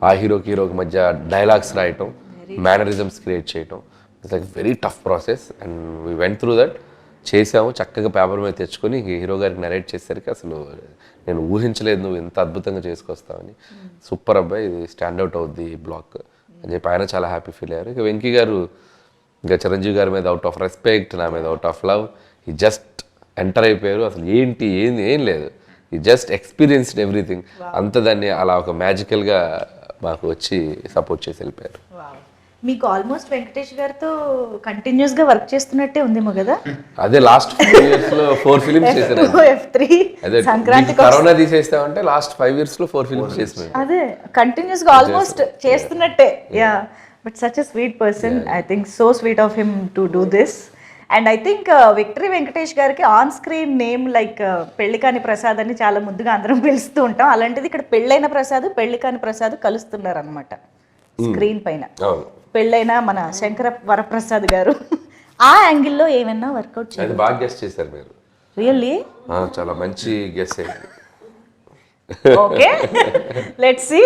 ఆ హీరోకి మధ్య డైలాగ్స్ రాయటం, మేనరిజమ్స్ క్రియేట్ చేయటం, it's like very tough process. And we went through that. చేసాము, చక్కగా పేపర్ మీద తెచ్చుకొని హీరో గారికి నరేట్ చేసేసరికి అసలు నేను ఊహించలేదు నువ్వు ఎంత అద్భుతంగా చేసుకొస్తావని. సూపర్ అబ్బాయి, ఇది స్టాండ్అవుట్ అవుద్ది బ్లాక్ అని చెప్పి ఆయన చాలా హ్యాపీ ఫీల్ అయ్యారు. ఇక వెంకీ గారు ఇంకా చిరంజీవి గారి మీద అవుట్ ఆఫ్ రెస్పెక్ట్, నా మీద అవుట్ ఆఫ్ లవ్, ఈ జస్ట్ ఎంటర్ అయిపోయారు. అసలు ఏం లేదు, ఈ జస్ట్ ఎక్స్పీరియన్స్డ్ ఎవ్రీథింగ్. అంత దాన్ని అలా ఒక మ్యాజికల్గా మాకు వచ్చి సపోర్ట్ చేసి వెళ్ళిపోయారు. మీకు ఆల్మోస్ట్ వెంకటేష్ గారితో కంటిన్యూస్ గా వర్క్ చేస్తున్నట్టే ఉందేమో కదా. అదే లాస్ట్ 4 years లో 4 films చేశాను. అదే సంక్రాంతి కరోనా తీసేస్తామంటే లాస్ట్ 5 years లో 4 films చేసాను. అదే కంటిన్యూస్ గా ఆల్మోస్ట్ చేస్తున్నట్టే. Yeah, but such a sweet person. I think so sweet of him to do this. And I think victory Venkatesh గారికి on screen name like Pellikani Prasad అని చాలా ముద్దుగా అందరం పిలుస్తూ ఉంటాం. అలాంటిది ఇక్కడ పెళ్ళైన ప్రసాద్, పెళ్లికాని ప్రసాద్ కలుస్తున్నారు అనమాట స్క్రీన్ పైన. పెళ్ళైన మన శంకర వరప్రసాద్ గారు ఆ యాంగిల్లో ఏమైనా వర్కౌట్ చేయాలి. బాగా గెస్ చేశారు మీరు. రియల్లీ చాలా మంచి గెస్ అయింది. Okay, let's see.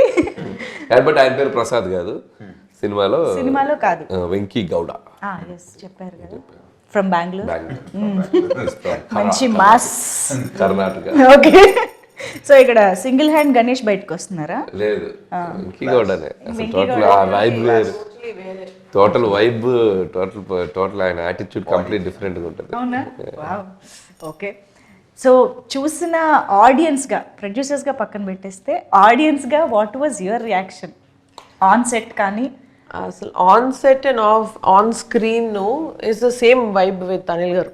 బట్ ఆయన పేరు ప్రసాద్ కాదు, సినిమాలో కాదు, వెంకీ గౌడ. చెప్పారు కదా, ఫ్రమ్ బెంగళూరు. మంచి మాస్ కర్ణాటక. ఓకే, సో ఇక్కడ సింగిల్ హ్యాండ్ గణేష్ బయటకు వస్తున్నారా? లేదు, వెంకీ గౌడనే. టోటల్ ఆ వైబ్ వేరు, టోటల్ వైబ్, టోటల్ ఆయన యాటిట్యూడ్ కంప్లీట్ డిఫరెంట్గా ఉంటుంది. అవునా? ఓకే, సో చూసిన ఆడియన్స్గా, ప్రొడ్యూసర్స్గా పక్కన పెట్టేస్తే ఆడియన్స్గా what was your reaction on set? కానీ అసలు on set and on screen is the same vibe with Anil గారు.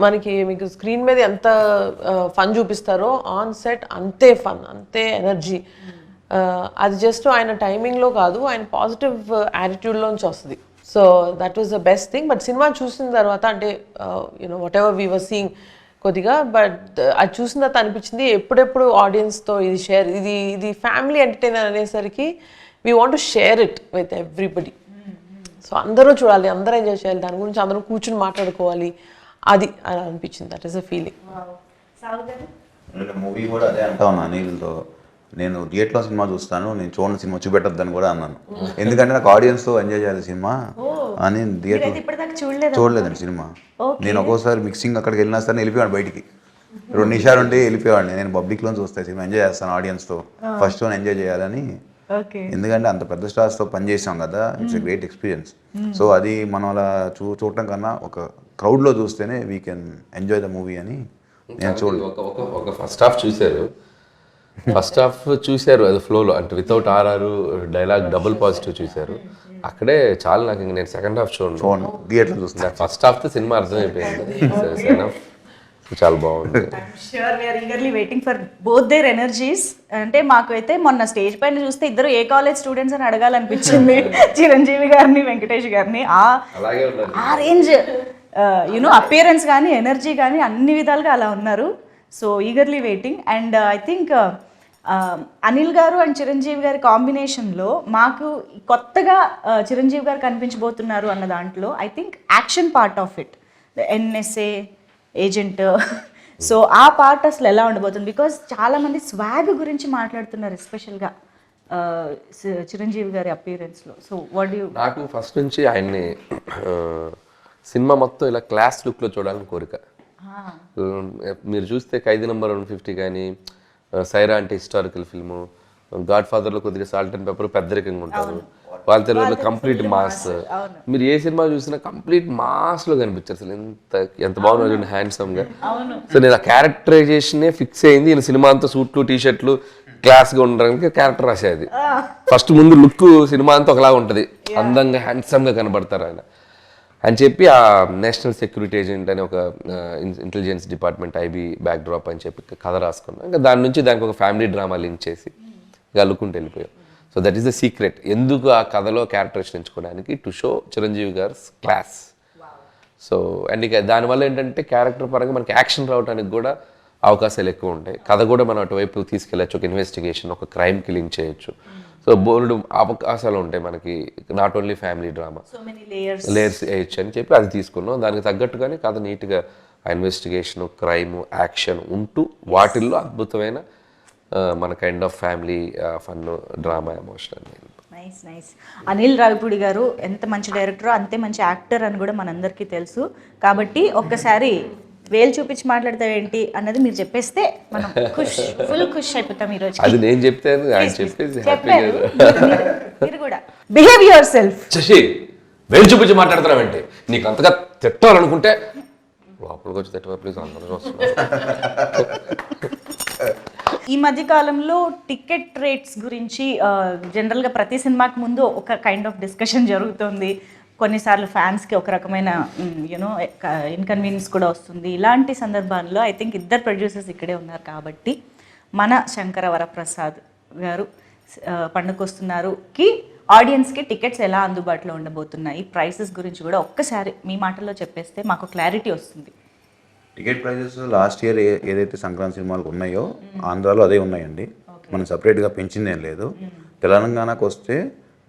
మనకి మీకు స్క్రీన్ మీద ఎంత ఫన్ చూపిస్తారో ఆన్ సెట్ అంతే ఫన్, అంతే ఎనర్జీ. అది జస్ట్ ఆయన టైమింగ్లో కాదు, ఆయన పాజిటివ్ యాటిట్యూడ్లోంచి వస్తుంది. So that was the best thing. But సినిమా చూసిన తర్వాత అంటే you know whatever we were seeing కొద్దిగా, బట్ అది చూసిన తర్వాత అనిపించింది ఎప్పుడెప్పుడు ఆడియన్స్తో ఇది షేర్, ఇది ఫ్యామిలీ ఎంటర్టైనర్ అనేసరికి we want to share it with everybody. So అందరూ చూడాలి, అందరూ ఎంజాయ్ చేయాలి, దాని గురించి అందరూ కూర్చుని మాట్లాడుకోవాలి, అది అలా అనిపించింది. That is a feeling. Movie కూడా అదే అంటా ఉన్నా అనిల్తో, నేను థియేటర్లో సినిమా చూస్తాను, నేను చూడని సినిమా చూపెట్టద్దని కూడా అన్నాను. ఎందుకంటే నాకు ఆడియన్స్తో ఎంజాయ్ చేయాలి సినిమా అని. థియేటర్ చూడలేదండి సినిమా. నేను ఒక్కోసారి మిక్సింగ్ అక్కడికి వెళ్ళినా సరే వెళ్ళిపోయాను బయటికి, 2 నిమిషాలు ఉంటే వెళ్ళిపోయాడిని. నేను పబ్లిక్లో చూస్తాను సినిమా, ఎంజాయ్ చేస్తాను ఆడియన్స్తో, ఫస్ట్ వన్ ఎంజాయ్ చేయాలని. ఎందుకంటే అంత పెద్ద స్టార్స్తో పనిచేసాం కదా, it's a great experience. So అది మనం అలా చూడటం కన్నా ఒక క్రౌడ్లో చూస్తేనే we can enjoy the movie అని నేను చూడలేదు. ఒక ఫస్ట్ హాఫ్ చూశారు అది ఫ్లోలో, అంటే without RR dialogue double positive చూశారు. అక్కడే చాలా నాకు ఇంక నేను సెకండ్ హాఫ్ చూడను, థియేటర్ చూస్తాను. ఫస్ట్ హాఫ్తో సినిమా అర్థమైపోయింది. సెకండ్ హాఫ్ చాలా బాగుంది. Sure we are eagerly waiting for both their energies. అంటే మాకు అయితే మొన్న స్టేజ్ పైన చూస్తే ఇద్దరు ఏ కాలేజ్ స్టూడెంట్స్ అని అడగాలనిపించింది, చిరంజీవి గారిని వెంకటేష్ గారిని. ఆ రేంజ్ యూనో అపియరెన్స్ కానీ ఎనర్జీ కానీ అన్ని విధాలుగా అలా ఉన్నారు. So eagerly waiting. And I think Anil గారు అండ్ చిరంజీవి గారి కాంబినేషన్లో మాకు కొత్తగా చిరంజీవి గారు కనిపించబోతున్నారు అన్న దాంట్లో I think action part of it, NSA agent. So ఆ పార్ట్ అసలు ఎలా ఉండబోతుంది? బికాజ్ చాలామంది స్వాగ్ గురించి మాట్లాడుతున్నారు, ఎస్పెషల్గా చిరంజీవి గారి అపియరెన్స్లో. So what you? నాకు ఫస్ట్ నుంచి ఆయన్ని సినిమా మొత్తం ఇలా క్లాస్ లుక్లో చూడాలని కోరిక. మీరు చూస్తే ఖైదీ నంబర్ 150 కానీ, సైరా అంటే హిస్టారికల్ ఫిల్ము, గాడ్ ఫాదర్లో కొద్దిగా సాల్ట్ అండ్ పెప్పర్ పెద్దరికంగా ఉంటారు, వాళ్ళ తెలుగులో కంప్లీట్ మాస్. మీరు ఏ సినిమా చూసినా కంప్లీట్ మాస్లో కనిపించారు. అసలు ఎంత బాగున్నారు హ్యాండ్సమ్గా. సో నేను ఆ క్యారెక్టరైజేషనే ఫిక్స్ అయింది. నేను సినిమా అంతా సూట్లు టీషర్ట్లు క్లాస్గా ఉండడానికి క్యారెక్టర్ రాసేది. ఫస్ట్ ముందు లుక్ సినిమా అంతా ఒకలాగా ఉంటుంది, అందంగా హ్యాండ్సమ్గా కనబడతారు ఆయన అని చెప్పి ఆ నేషనల్ సెక్యూరిటీ ఏజెంట్ అని ఒక intelligence department IB back drop అని చెప్పి కథ రాసుకున్నాం. ఇంకా దాని నుంచి దానికి ఒక ఫ్యామిలీ డ్రామా లింక్ చేసి గల్లుకుంటూ వెళ్ళిపోయాం. So that is the secret. ఎందుకు ఆ కథలో క్యారెక్టరేషన్ ఎంచుకోవడానికి, టు షో చిరంజీవి గారి క్లాస్. సో అండ్ ఇక దానివల్ల ఏంటంటే క్యారెక్టర్ పరంగా మనకి యాక్షన్ రావడానికి కూడా అవకాశాలు ఎక్కువ ఉంటాయి. కథ కూడా మనం అటువైపు తీసుకెళ్ళచ్చు, ఒక ఇన్వెస్టిగేషన్, ఒక క్రైమ్కి లింక్ చేయొచ్చు. సో బోల్డ్ అవకాశాలు ఉంటాయి మనకి, not only family drama, layers వేయచ్చు అని చెప్పి అది తీసుకున్నాం. దానికి తగ్గట్టుగానే కథ నీట్గా ఇన్వెస్టిగేషన్, క్రైమ్, యాక్షన్ ఉంటూ వాటిల్లో అద్భుతమైన మన kind of family fun drama emotional. Nice. Anil Ravipudi గారు ఎంత మంచి డైరెక్టరో అంతే మంచి యాక్టర్ అని కూడా మనందరికీ తెలుసు. కాబట్టి ఒక్కసారి వేలు చూపించి మాట్లాడతావేంటి అన్నది మీరు చెప్పేస్తే మనం ఫుల్ ఖుష్ అయిపోతాం ఈరోజు. అది నేను చెప్తాను, ఆయన చెప్పేసి మీరు కూడా బిహేవ్ యువర్ సెల్ఫ్. శశి వేలు చూపించి మాట్లాడుతున్నావంటే నీకు అంతగా తిట్టాలనుకుంటే లోపలికి వచ్చి తిట్టవా ప్లీజ్, అందరూ చూస్తున్నారు. ఈ మధ్య కాలంలో టికెట్ రేట్స్ గురించి జనరల్గా ప్రతి సినిమాకి ముందు ఒక కైండ్ ఆఫ్ డిస్కషన్ జరుగుతుంది. కొన్నిసార్లు ఫ్యాన్స్కి ఒక రకమైన యూనో ఇన్కన్వీనియన్స్ కూడా వస్తుంది. ఇలాంటి సందర్భాల్లో ఐ థింక్ ఇద్దరు ప్రొడ్యూసర్స్ ఇక్కడే ఉన్నారు కాబట్టి మన శంకర వరప్రసాద్ గారు పండుకొస్తున్నారుకి ఆడియన్స్కి టికెట్స్ ఎలా అందుబాటులో ఉండబోతున్నాయి, ప్రైసెస్ గురించి కూడా ఒక్కసారి మీ మాటల్లో చెప్పేస్తే మాకు క్లారిటీ వస్తుంది. టికెట్ ప్రైజెస్ లాస్ట్ ఇయర్ ఏదైతే సంక్రాంతి సినిమాలకు ఉన్నాయో ఆంధ్రాలో అదే ఉన్నాయండి. మనం సపరేట్గా పెంచిందేం లేదు. తెలంగాణకు వస్తే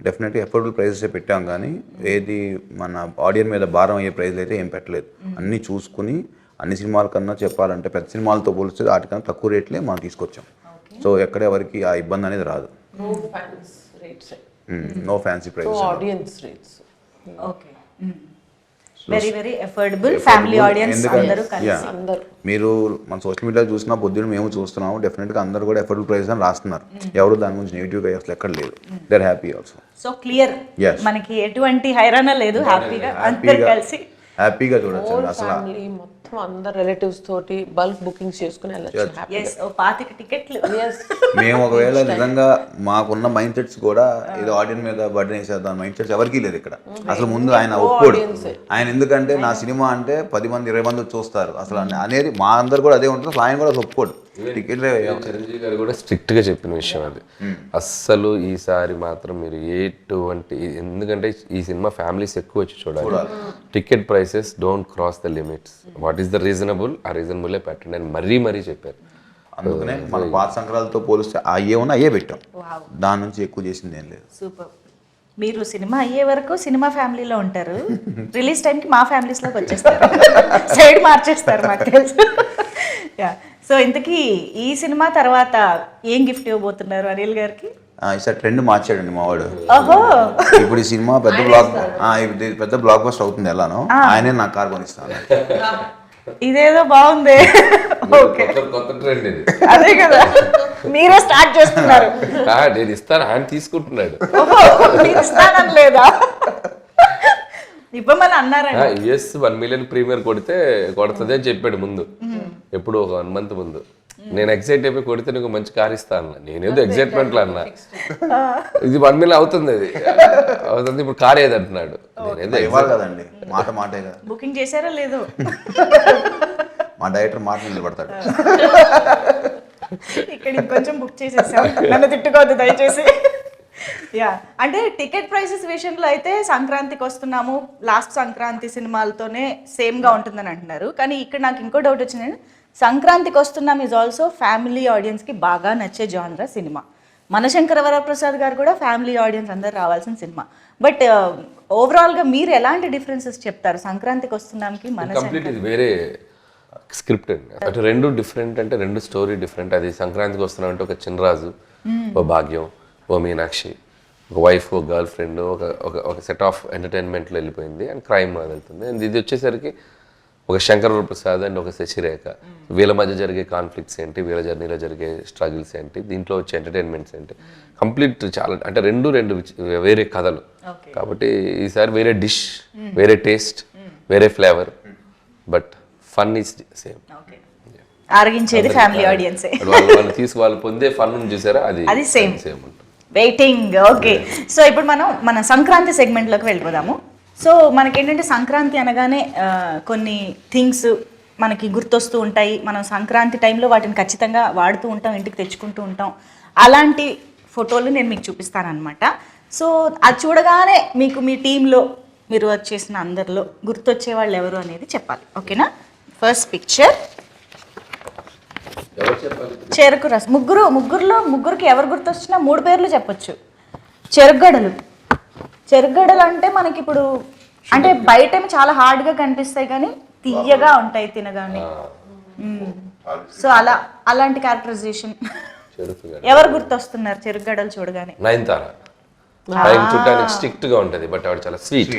డెఫినెట్గా అఫోర్డబుల్ ప్రైజెసే పెట్టాం, కానీ ఏది మన ఆడియన్స్ మీద భారం అయ్యే ప్రైజ్లు అయితే ఏం పెట్టలేదు. అన్నీ చూసుకుని అన్ని సినిమాల కన్నా చెప్పాలంటే పెద్ద సినిమాలతో పోలిస్తే వాటికన్నా తక్కువ రేట్లే మనం తీసుకొచ్చాం. సో ఎక్కడ ఎవరికి ఆ ఇబ్బంది అనేది రాదు. No fancy prices, audience rates. Okay, very very affordable family audience అందరూ కలిసి. మీరు మన సోషల్ మీడియా చూసినా పొద్దున్న మేము చూస్తున్నాము, డెఫినెట్గా అందరూ కూడా అఫోర్డబుల్ ప్రైస్ అని రాస్తున్నారు. ఎవరు దాని గురించి నెగిటివ్గా అసలు ఎక్కడ లేదు. They are happy also. So clear, మనకి ఎటువంటి హైరాణ లేదు, హ్యాపీగా అందరూ కలిసి హ్యాపీగా చూడొచ్చు. అసలు మొత్తం అందరు రిలేటివ్స్ తోటి బల్క్ బుకింగ్స్ చేసుకుని వెళ్ళొచ్చు. 25 టికెట్లు. మేము ఒకవేళ నిజంగా మాకున్న మైండ్ సెట్స్ కూడా ఏదో ఆడియన్స్ మీద బర్డెన్ వేసేద్దాం మైండ్ సెట్స్ ఎవరికీ లేదు ఇక్కడ. అసలు ముందు ఆయన ఒప్పుకోడు. ఆయన ఎందుకంటే నా సినిమా అంటే 10 మంది 20 మంది చూస్తారు అసలు అనేది మా అందరు కూడా అదే ఉంటుంది. ఆయన కూడా ఒప్పుకోడు. టికెట్ చిరంజీవి గారు కూడా స్ట్రిక్ట్ గా చెప్పిన విషయం అది. అస్సలు ఈసారి మాత్రం మీరు ఎటువంటి, ఎందుకంటే ఈ సినిమా ఫ్యామిలీస్ ఎక్కువ వచ్చి చూడాలి. Ticket prices don't cross the limits. What is the reasonable, ఆ రీజనబుల్లే పెట్టండి అని మరీ చెప్పారు. అందుకనే మన పాత సంక్రాంతితో పోలిస్తే అయ్యే ఉన్నా అయ్యే పెట్టాం. దాని నుంచి ఎక్కువ చేసింది ఏం లేదు. సూపర్. మీరు సినిమా అయ్యే వరకు సినిమా ఫ్యామిలీలో ఉంటారు, రిలీజ్ టైంకి మా ఫ్యామిలీస్లోకి వచ్చేస్తారు, సైడ్ మార్చేస్తారు మాకు తెలుసు. సో ఇంతకీ ఈ సినిమా తర్వాత ఏం గిఫ్ట్ ఇవ్వబోతున్నారు అనిల్ గారికి? ఈసారి ట్రెండ్ మార్చాడండి మావాడు. ఓహో, ఇప్పుడు ఈ సినిమా పెద్ద బ్లాక్ బస్టర్ అవుతుంది ఎలానో, ఆయనే నా కార్ కొనిస్తాను. ఇదేదో బాగుంది. ఓకే, కొత్త ట్రెండ్ ఇది. అదే కదా, మీరే స్టార్ట్ చేస్తున్నారు. నేను ఇస్తాను, ఆయన తీసుకుంటున్నాడు. మీరు ఇస్తానని లేదా? ఇవ్వమని అన్నారా? యుఎస్ 1 మిలియన్ ప్రీమియర్ కొడుతుంది అని చెప్పాడు ముందు, ఎప్పుడు ఒక 1 మంత్ ముందు. నేను ఎక్సైట్ అయిపోయి కొడితే నీకు మంచి కార్ ఇస్తా అన్న. నేనేదో ఎక్సైట్మెంట్లో అన్నా, ఇది 1 మిలియన్ అవుతుంది ఇప్పుడు కార్ ఏది అంటున్నాడు. కదండి, మాటే కదా. బుకింగ్ చేశారా లేదు? మా డైరెక్టర్ మాట నిలబడతాడు. ఇక్కడ ఇంకొంచెం బుక్ చేసేసాం, నన్ను తిట్టుకోవద్దు దయచేసి. అంటే టికెట్ ప్రైసెస్ విషయంలో అయితే సంక్రాంతికి వస్తున్నాము, లాస్ట్ సంక్రాంతి సినిమాలతోనే సేమ్గా ఉంటుందని అంటున్నారు. కానీ ఇక్కడ నాకు ఇంకో డౌట్ వచ్చిందండి, సంక్రాంతికి వస్తున్నాం ఈజ్ ఆల్సో ఫ్యామిలీ ఆడియన్స్కి బాగా నచ్చే జానరా సినిమా. మన శంకర వరప్రసాద్ గారు కూడా ఫ్యామిలీ ఆడియన్స్ అందరు రావాల్సిన సినిమా. బట్ ఓవరాల్గా మీరు ఎలాంటి డిఫరెన్సెస్ చెప్తారు సంక్రాంతికి వస్తున్నాంకి? మన వేరే స్క్రిప్ట్ అండి, అటు రెండు డిఫరెంట్, అంటే రెండు స్టోరీ డిఫరెంట్. అది సంక్రాంతికి వస్తున్నాం అంటే ఒక చిన్నరాజు, ఓ భాగ్యం, ఓ మీనాక్షి, ఒక వైఫ్, ఒక గర్ల్ ఫ్రెండ్, ఒక సెట్ ఆఫ్ ఎంటర్టైన్మెంట్లో వెళ్ళిపోయింది అండ్ క్రైమ్ వెళ్తుంది. అండ్ ఇది వచ్చేసరికి ఒక శంకర వరప్రసాద్ అండ్ ఒక శశిరేఖ, వీళ్ళ మధ్య జరిగే కాన్ఫ్లిక్ట్స్ ఏంటి, వీళ్ళ జర్నీలో జరిగే స్ట్రగుల్స్ ఏంటి, దీంట్లో వచ్చే ఎంటర్టైన్మెంట్స్ ఏంటి, కంప్లీట్ చాలా అంటే రెండు వేరే కథలు. కాబట్టి ఈసారి వేరే డిష్, వేరే టేస్ట్, వేరే flavour, but fun is same. ఆరగించేది ఫ్యామిలీ ఆడియన్సే. వాళ్ళు పొందే ఫన్ చూసారా, అది సేమ్ ఉంటుంది. వెయిటింగ్. ఓకే, సో ఇప్పుడు మనం మన సంక్రాంతి సెగ్మెంట్లోకి వెళ్ళిపోదాము. సో మనకేంటంటే సంక్రాంతి అనగానే కొన్ని థింగ్స్ మనకి గుర్తొస్తూ ఉంటాయి. మనం సంక్రాంతి టైంలో వాటిని ఖచ్చితంగా వాడుతూ ఉంటాం, ఇంటికి తెచ్చుకుంటూ ఉంటాం. అలాంటి ఫోటోలు నేను మీకు చూపిస్తానమాట. సో అది చూడగానే మీకు మీ టీంలో మీరు వర్క్ చేసిన అందరిలో గుర్తొచ్చే వాళ్ళు ఎవరు అనేది చెప్పాలి. ఓకేనా? ఫస్ట్ పిక్చర్ చెరుకు రసం. ముగ్గురికి ఎవరు గుర్తొచ్చినా 3 పేర్లు చెప్పొచ్చు. చెరుగడలు అంటే మనకి ఇప్పుడు అంటే బయట చాలా హార్డ్గా కనిపిస్తాయి కానీ తీయగా ఉంటాయి తినగానే. సో అలాంటి క్యారెక్టరైజేషన్ చెరుకుగడ ఎవరు గుర్తొస్తున్నారు చెరుకుగడలు చూడగానే? నయనతార. ఆయన చూడడానికి స్ట్రిక్ట్ గా ఉంటది, బట్ ఆవిడ చాలా స్వీట్.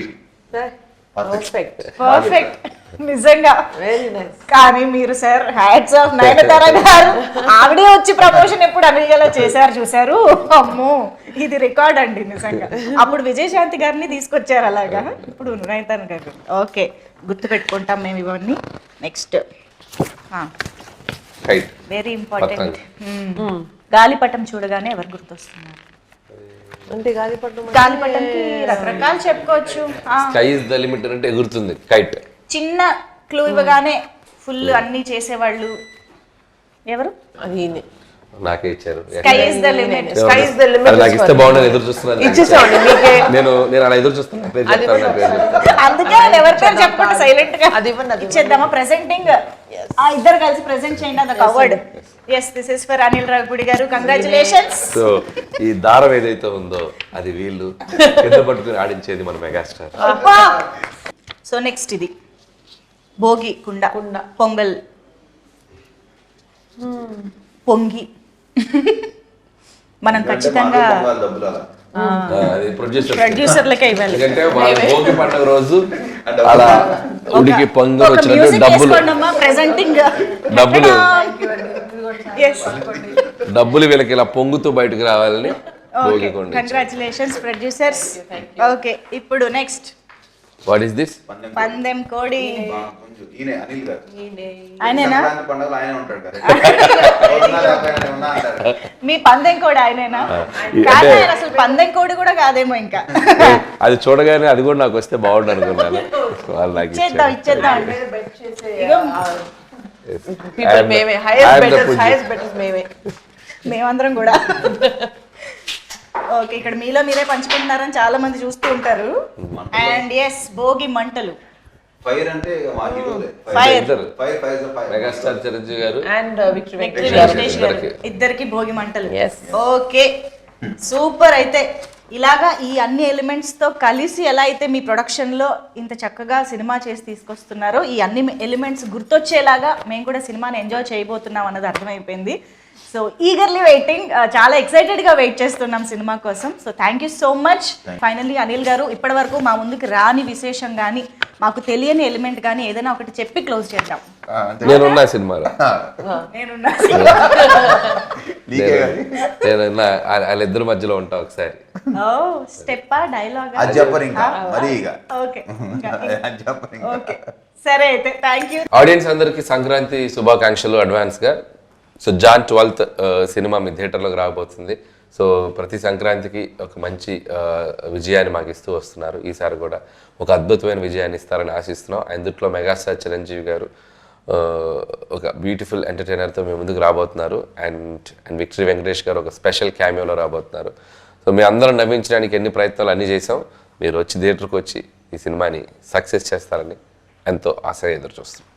పర్ఫెక్ట్, పర్ఫెక్ట్, నిజంగా వెరీ నైస్. కానీ మీరు సార్ హ్యాట్స్ ఆఫ్ నయనతార గారు, ఆవిడే వచ్చి ప్రమోషన్ ఎప్పుడు అనిగేలా చేశారు చూసారు. అమ్మో, ఇది రికార్డ్ అండి నిజంగా. అప్పుడు విజయశాంతి గారిని తీసుకొచ్చారు అలాగా, ఇప్పుడు నయనతార గారు. ఓకే, గుర్తు పెట్టుకుంటాం మేము ఇవన్నీ. Next kite. వెరీ ఇంపార్టెంట్, గాలిపటం చూడగానే ఎవరు గుర్తొస్తున్నారు? అంటే గాలిపటం గాలిపటంకి రకరకాలు చెప్పుకోవచ్చు. స్కై ఇస్ ద లిమిట్ అంటే ఎగురుతుంది కైట్. చిన్న క్లూ ఇవ్వగానే ఫుల్ అన్ని చేసేవాళ్ళు ఎవరు? అది ఈయనే. నాకే ఇచ్చారు. Sky is the limit. Sky is the limit అది నాకు ఇస్తే బాగుండదు, ఎదురు చూస్తున్నాను. ఇచ్చేసామండి మీకే. నేను అలా ఎదురు చూస్తున్నా. పేరు చెప్తాను, నా పేరు చెప్తాను. అందుకే ఆయన ఎవరి పేరు చెప్పకుండా సైలెంట్ గా అది ఇవ్వండి, అది ఇచ్చేద్దామా? ప్రెజెంటింగ్ ఇద్దరు కలిసి ప్రెజెంట్ చేయండి. అది covered. Yes, this is for Anil Ravipudi garu. Congratulations. So ఈ దారం ఏదైతే ఉందో అది వీళ్ళు కింద పట్టుకుని ఆడించేది మన మెగాస్టార్. సో నెక్స్ట్ ఇది భోగి కుండ, పొంగల్, పొంగి. మనం ఖచ్చితంగా అది ప్రొడ్యూసర్ ప్రొడ్యూసర్లకే ఇవ్వాలి. ఎందుకంటే వాళ్ళ భోగి పండుగ రోజు అలా ఉడికి పొంగల్ వచ్చినట్టు డబ్బులు వీళ్ళకి ఇలా పొంగుతూ బయటకు రావాలని భోగి కొండ. Congratulations producers. ఓకే, ఇప్పుడు నెక్స్ట్ వాట్ ఈస్ దిస్? పందెం కోడి. అనిల్ గారు ఆయనేనా? పండుగలో ఆయనే ఉంటాడు కదా. మీ పందెం కోడి ఆయనేనా? కాదు, ఆయన అసలు పందెం కోడి కూడా కాదేమో ఇంకా. అది చూడగానే అది కూడా నాకు వస్తే బాగుండు అనుకున్నాను. వాళ్ళు నాకు ఇచ్చేద్దాం, ఇచ్చేద్దాం. ఇగో People మేమే, highest betters మేమే. మేమందరం కూడా. ఓకే, ఇక్కడ మీలో మీరే పంచుకుంటున్నారని చాలా మంది చూస్తూ ఉంటారు. అండ్ ఎస్, భోగి మంటలు. ఫైర్ అంటే మా హీరోలే. మెగాస్టార్ చిరంజీవి గారు అండ్ విక్టరీ వెంకటేష్ వెంకటేష్ గారు, ఇద్దరికి భోగి మంటలు. Okay, super. అయితే ఇలాగా ఈ అన్ని ఎలిమెంట్స్ తో కలిసి ఎలా అయితే మీ ప్రొడక్షన్ లో ఇంత చక్కగా సినిమా చేసి తీసుకొస్తున్నారో, ఈ అన్ని ఎలిమెంట్స్ గుర్తొచ్చేలాగా మేము కూడా సినిమాని ఎంజాయ్ చేయబోతున్నాం అన్నది అర్థమైపోయింది. సో ఈగర్లీ వెయిటింగ్, చాలా ఎక్సైటెడ్ గా వెయిట్ చేస్తున్నాం సినిమా కోసం. So thank you so much. Finally Anil గారు, ఇప్పటి వరకు మా ముందుకు రాని విశేషం కానీ మాకు తెలియని ఎలిమెంట్ కానీ ఏదైనా ఒకటి చెప్పి క్లోజ్ చేద్దాం. నేనున్నా సినిమాలో, నేనున్నా నేనున్నా వాళ్ళిద్దరి మధ్యలో ఉంటా ఒకసారి. స్టెప్పా డైలాగ్ అది చెప్పరు ఇంకా మరి ఇక. ఓకే, అది చెప్పరు ఇంకా. ఓకే, సరే అయితే థ్యాంక్ యూ. ఆడియన్స్ అందరికి సంక్రాంతి శుభాకాంక్షలు అడ్వాన్స్ గా. సో జాన్ 12th సినిమా మీ థియేటర్లోకి రాబోతుంది. సో ప్రతి సంక్రాంతికి ఒక మంచి విజయాన్ని మాకు ఇస్తూ వస్తున్నారు. ఈసారి కూడా ఒక అద్భుతమైన విజయాన్ని ఇస్తారని ఆశిస్తున్నాం. అందుట్లో మెగాస్టార్ చిరంజీవి గారు ఒక బ్యూటిఫుల్ ఎంటర్టైనర్తో మీ ముందుకు రాబోతున్నారు. అండ్ విక్టరీ వెంకటేష్ గారు ఒక స్పెషల్ క్యామియోలో రాబోతున్నారు. సో మీ అందరం నవ్వించడానికి ఎన్ని ప్రయత్నాలు అన్నీ చేసాం. మీరు వచ్చి థియేటర్కి వచ్చి ఈ సినిమాని సక్సెస్ చేస్తారని ఎంతో ఆశగా ఎదురు చూస్తున్నాం.